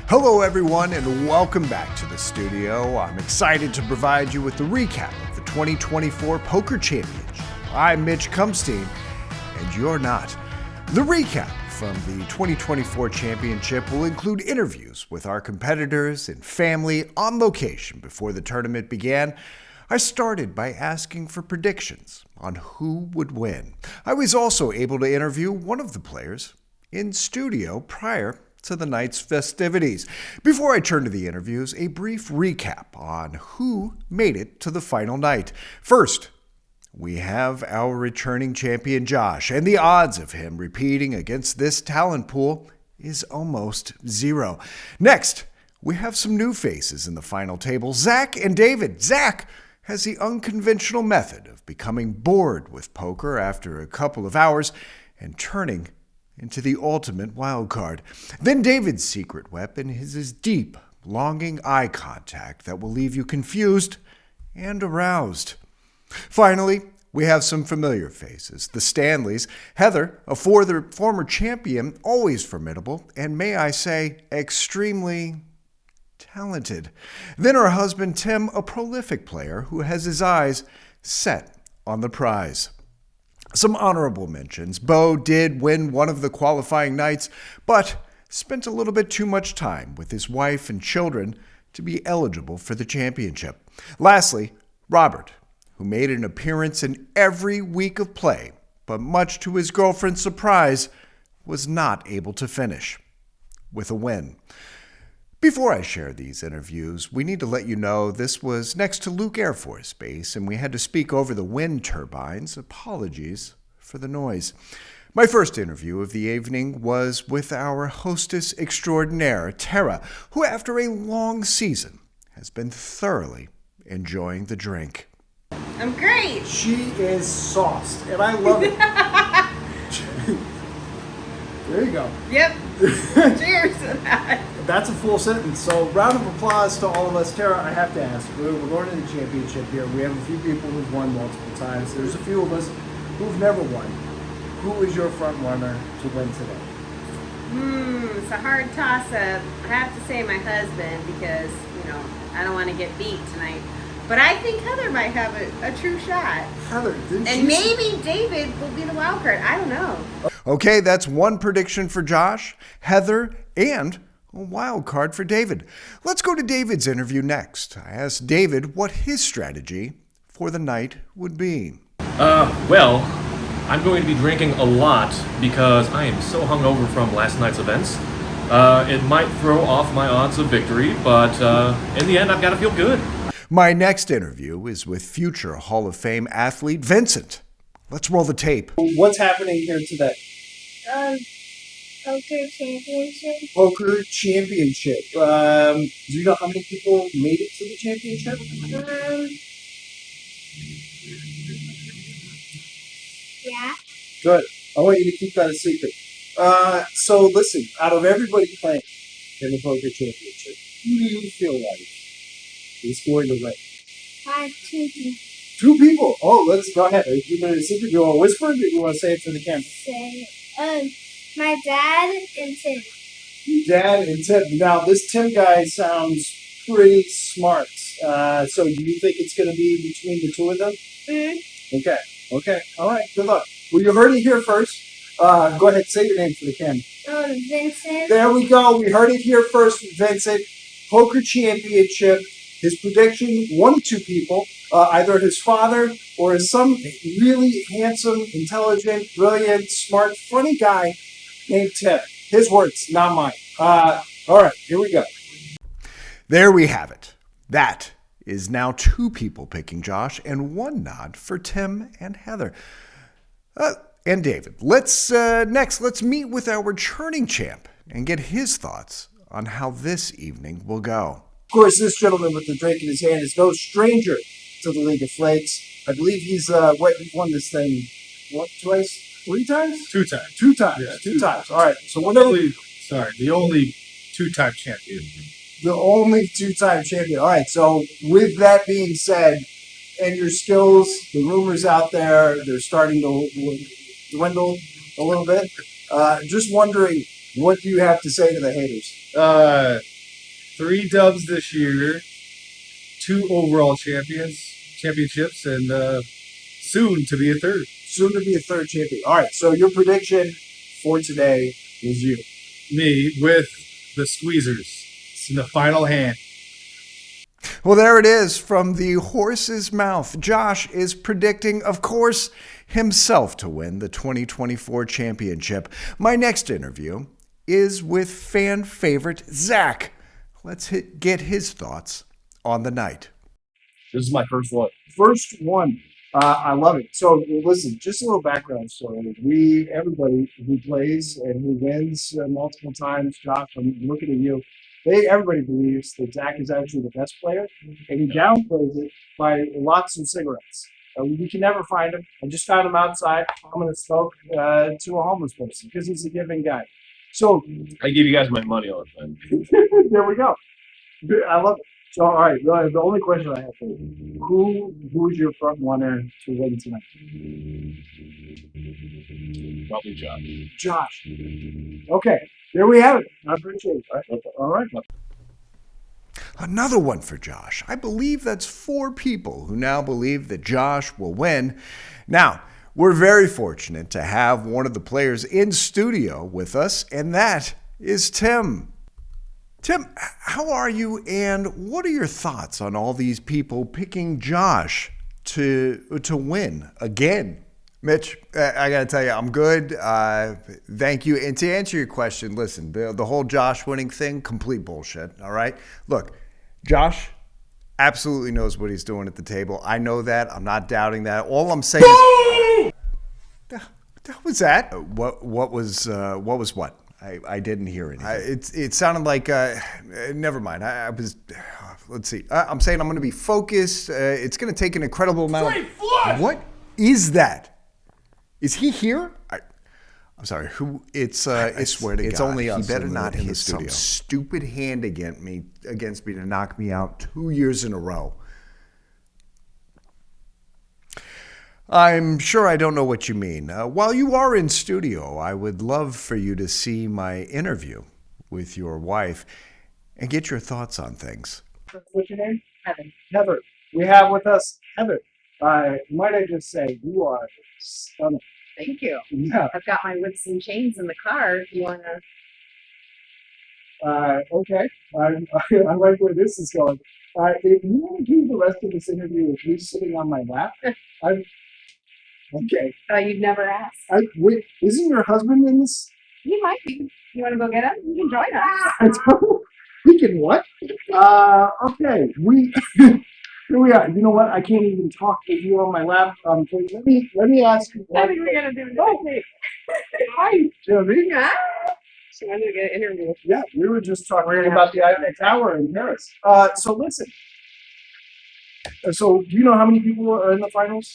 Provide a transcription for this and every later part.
Hello everyone and welcome back to the studio. I'm excited to provide you with the recap of the 2024 Poker Championship. I'm Mitch Cumstein, and you're not. The recap from the 2024 Championship will include interviews with our competitors and family on location before the tournament began. I started by asking for predictions on who would win. I was also able to interview one of the players in studio prior to the night's festivities. Before I turn to the interviews, a brief recap on who made it to the final night. First, we have our returning champion Josh, and the odds of him repeating against this talent pool is almost zero. Next, we have some new faces in the final table, Zach and David. Zach has the unconventional method of becoming bored with poker after a couple of hours and turning into the ultimate wild card. Then David's secret weapon is his deep, longing eye contact that will leave you confused and aroused. Finally, we have some familiar faces. The Stanleys, Heather, a former champion, always formidable, and may I say, extremely talented. Then her husband, Tim, a prolific player who has his eyes set on the prize. Some honorable mentions. Bo did win one of the qualifying nights, but spent a little bit too much time with his wife and children to be eligible for the championship. Lastly, Robert, who made an appearance in every week of play, but much to his girlfriend's surprise, was not able to finish with a win. Before I share these interviews, we need to let you know this was next to Luke Air Force Base, and we had to speak over the wind turbines. Apologies for the noise. My first interview of the evening was with our hostess extraordinaire, Tara, who after a long season has been thoroughly enjoying the drink. I'm great. She is sauced, and I love it. There you go. Yep. Cheers to that. That's a full sentence. So, round of applause to all of us. Tara, I have to ask. We're going to the championship here. We have a few people who've won multiple times. There's a few of us who've never won. Who is your front runner to win today? It's a hard toss-up. I have to say my husband because, I don't want to get beat tonight. But I think Heather might have a true shot. Heather, didn't And maybe David will be the wild card. I don't know. Okay, that's one prediction for Josh, Heather, and a wild card for David. Let's go to David's interview next. I asked David what his strategy for the night would be. Well, I'm going to be drinking a lot because I am so hungover from last night's events. It might throw off my odds of victory, but in the end, I've got to feel good. My next interview is with future Hall of Fame athlete Vincent. Let's roll the tape. What's happening here today? Poker championship. Poker championship. Do you know how many people made it to the championship? Yeah. Good. I want you to keep that a secret. So listen, out of everybody playing in the poker championship, who do you feel like is going to win? 2 people. 2 people. Oh, let's go ahead. Are you keeping it a secret? Do you want to whisper, or do you want to say it to the camera? Say, my dad and Tim. Dad and Tim. Now, this Tim guy sounds pretty smart. So do you think it's going to be between the two of them? Mm-hmm. Okay. All right. Good luck. Well, you heard it here first. Go ahead. Say your name for the camera. Vincent. There we go. We heard it here first with Vincent. Poker championship. His prediction, 1 of 2 people, either his father or some really handsome, intelligent, brilliant, smart, funny guy named Tim. His words, not mine. All right, here we go. There we have it. That is now 2 people picking Josh and 1 nod for Tim and Heather. And David. Let's meet with our churning champ and get his thoughts on how this evening will go. Of course, this gentleman with the drink in his hand is no stranger to the League of Flakes. I believe he's won this thing, twice? 3 times? 2 times. 2 times. Yeah, 2 times. All right. So whatever. The only 2-time champion. The only 2-time champion. All right. So with that being said, and your skills, the rumors out there, they're starting to dwindle a little bit. Just wondering, what do you have to say to the haters? 3 dubs this year, 2 overall championships, and soon to be a third. Soon to be a third champion. All right, so your prediction for today is you. Me with the squeezers. It's in the final hand. Well, there it is from the horse's mouth. Josh is predicting, of course, himself to win the 2024 championship. My next interview is with fan favorite Zach. Let's get his thoughts on the night. This is my first one. First one. I love it. So listen, just a little background story. Everybody who plays and who wins multiple times, Josh, I'm looking at you. Everybody believes that Zach is actually the best player, and he downplays it by lots of cigarettes. You can never find him. I just found him outside. I'm going to smoke to a homeless person because he's a giving guy. So I give you guys my money all the time. there we go. I love it. So, all right, the only question I have for you, who's your front runner to win tonight? Probably Josh. Josh. Okay, there we have it. I appreciate it. All right. Another one for Josh. I believe that's 4 people who now believe that Josh will win. Now, we're very fortunate to have one of the players in studio with us, and that is Tim. Tim, how are you, and what are your thoughts on all these people picking Josh to win again? Mitch, I got to tell you, I'm good. Thank you. And to answer your question, listen, the whole Josh winning thing, complete bullshit, all right? Look, Josh absolutely knows what he's doing at the table. I know that. I'm not doubting that. All I'm saying is... That was that? What was what? I didn't hear anything. It sounded like, never mind. I was, let's see. I'm saying I'm going to be focused. It's going to take an incredible amount. Straight flush! What is that? Is he here? I'm sorry. Who? I swear to God. It's only us. He better not hit some stupid hand against me to knock me out 2 years in a row. I'm sure I don't know what you mean. While you are in studio, I would love for you to see my interview with your wife and get your thoughts on things. What's your name? Heather. Heather. We have with us Heather. Might I just say, you are stunning. Thank you. Yeah. I've got my whips and chains in the car if you want to. Okay. I like where this is going. If you want to do the rest of this interview with me sitting on my lap, okay. You've never asked. Wait, isn't your husband in this? He might be. You want to go get him? You can join us. We can what? Okay. Here we are. You know what? I can't even talk with you on my lap. Please, let me ask you. I think we're gonna do it. Okay. Hi, Jimmy. Yeah. So I'm gonna get an interview. Yeah, we were just talking about the Eiffel Tower in Paris. So listen. So do you know how many people are in the finals?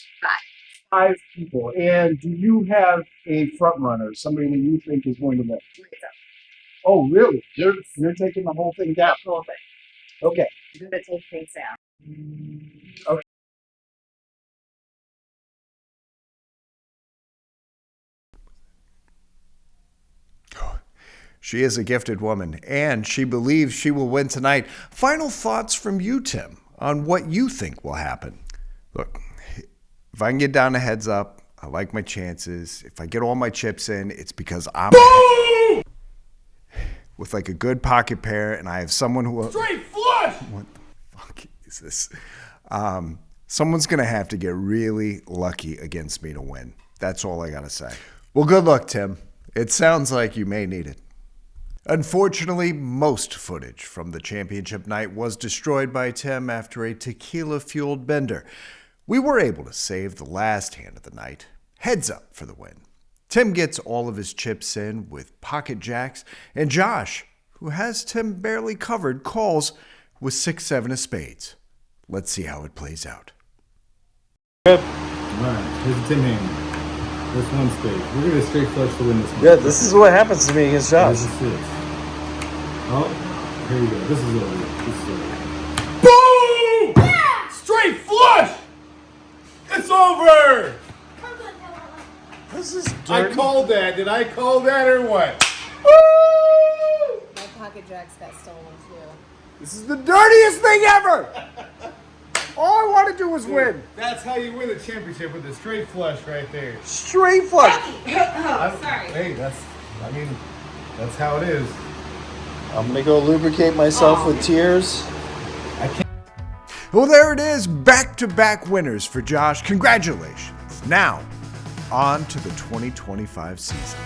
5 people. And do you have a front runner, somebody that you think is going to win? Oh, really? You're taking the whole thing down? The whole thing. Okay. I'm gonna take things down. Okay. She is a gifted woman, and she believes she will win tonight. Final thoughts from you, Tim, on what you think will happen. Look, if I can get down to heads up, I like my chances. If I get all my chips in, it's because I'm with like a good pocket pair, and I have someone who... Straight flush! What the fuck is this? Someone's going to have to get really lucky against me to win. That's all I got to say. Well, good luck, Tim. It sounds like you may need it. Unfortunately, most footage from the championship night was destroyed by Tim after a tequila-fueled bender. We were able to save the last hand of the night. Heads up for the win. Tim gets all of his chips in with pocket jacks, and Josh, who has Tim barely covered, calls with 6-7 of spades. Let's see how it plays out. All right, here's a 10 hand. That's 1 spade. We're gonna straight flush to win this one. Yeah, this is what happens to me against Josh. This is 6. Oh, here we go. This is over. Boom! Straight flush! It's over! This is I dirty. called that. Did I call that or what? My pocket jacks got stolen too. This is the dirtiest thing ever. All I want to do was win. That's how you win a championship, with a straight flush right there. Straight flush. Oh, sorry. Hey, that's how it is. I'm gonna go lubricate myself with tears. Well, there it is. Back-to-back winners for Josh. Congratulations. Now, on to the 2025 season.